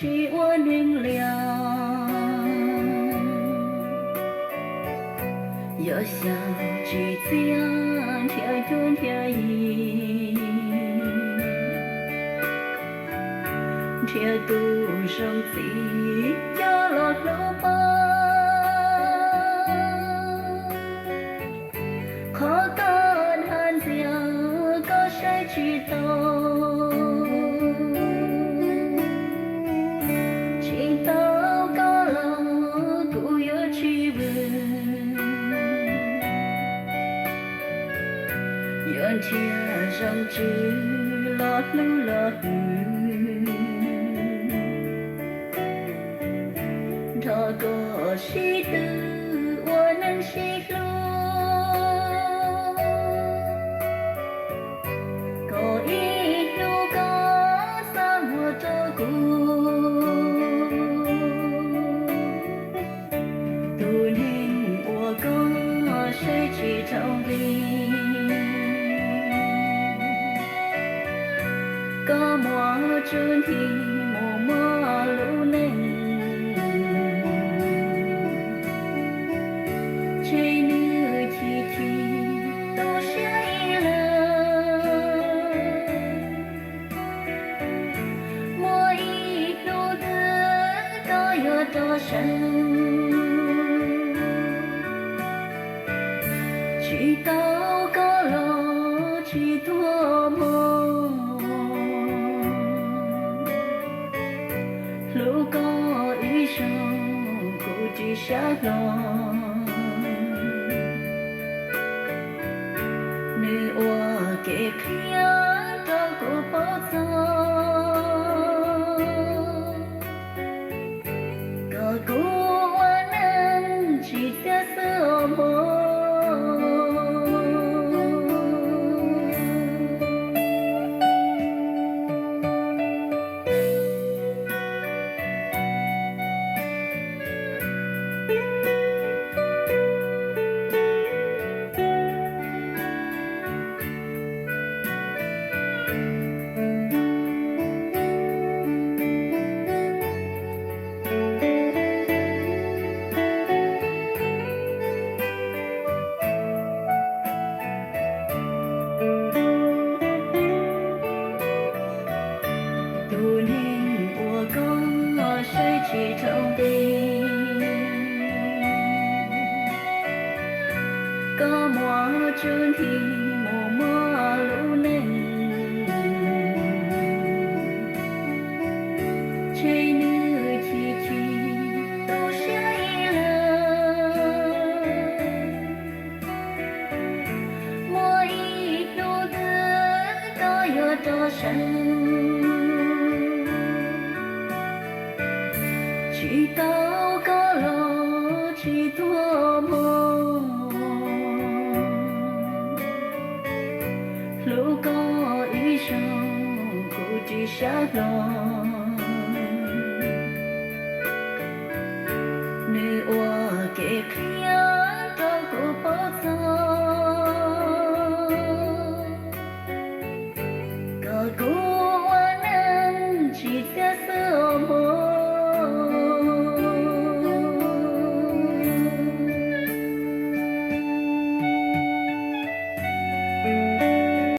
去我能量，要想去讲天中天意，天都生气要落路吧，可干汉江có谁知道？情到高了，故有去问，愿天上知了路了雨，他个西的我能西路。có ý đâu có sao mà cho cô tu nên của có sẽ chỉ trong đi có mùa chuông thì mùa lũ nên chơi nữ thì tôi sẽ多深，去到高楼去多梦，路过一生故居下落，你我给偏照顾宝藏。古我能去接什么？谁去承定？个莫准提莫路能，谁能提都下一了，莫一路的都有多深。去到高楼去多梦，路过一生故居下落，你我给偏照顾宝藏，个故。